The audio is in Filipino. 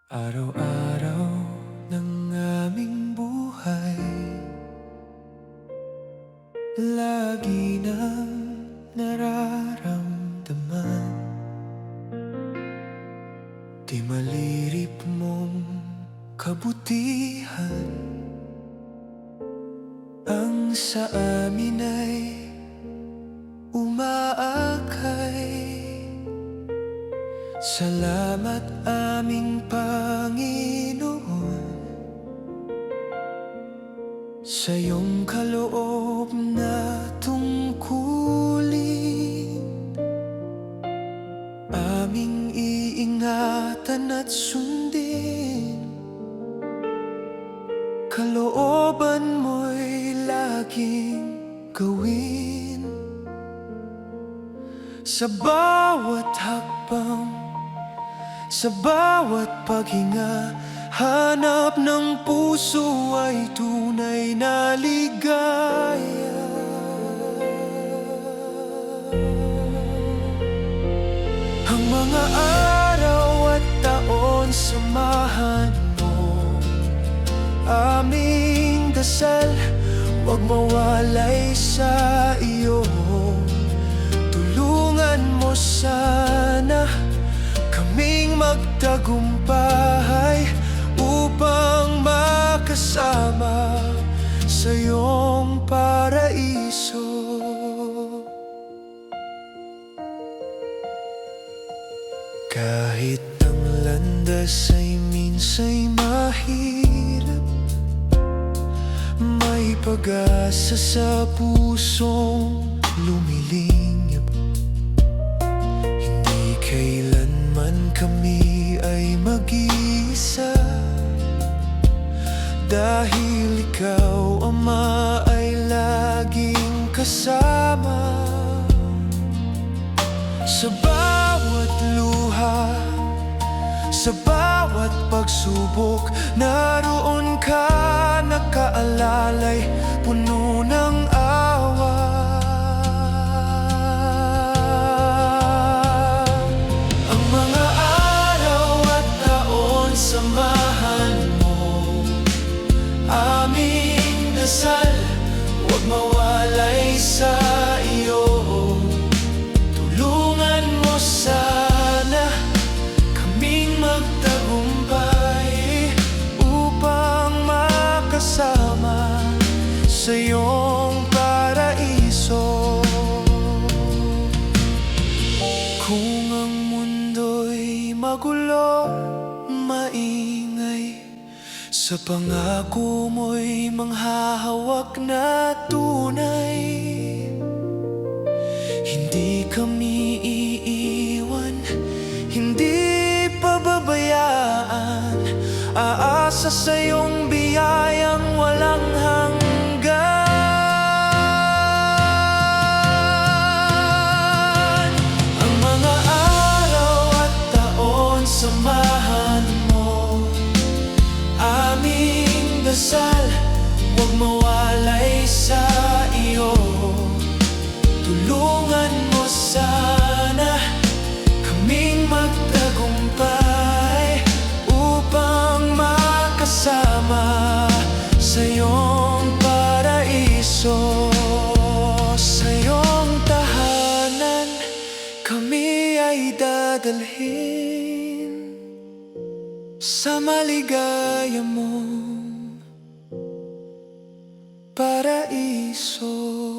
Araw-araw ng aming buhay, lagi nang nararamdaman di malirip mong kabutihan. Ang sa amin ay umaakay. Salamat aming Panginoon sa iyong kaloob na tungkulin. Aming iingatan at sundin, kalooban mo'y laging gawin. Sa bawat hakbang, sa bawat paghinga, hanap ng puso ay tunay na ligaya. Ang mga araw at taon, samahan mo aming dasal. Huwag mawalay sa iyo, tulungan mo sana kaming magtagumpay upang makasama sa iyong paraiso. Kahit ang landas ay minsa'y mahirap, may pag-asa sa pusong lumilingap. Hindi kailanman kami ay mag-iisa, dahil ikaw, Ama, ay laging kasama. Sa bawat luha, sa bawat pagsubok, naroon ka nakaalalay, puno ng awa. Ang mga araw at taon, samahan mo aming dasal. Huwag mawalay sa iyo, tulungan mo sana kaming magtagumpay upang makasama sa iyong paraiso. Kung ang mundo'y magulo, maingay, sa pangako mo'y manghahawak na tunay. Hindi kami iiwan, hindi pababayaan, aasa sa iyong biyayang walang hanggan. Ang mga araw at taon, samahan mo aming dasal. Huwag mawalay sa iyo, tulungan mo sana kaming magtagumpay upang makasama sa iyong paraiso. Sa iyong tahanan kami ay dadalhin, sa maligaya mong paraiso.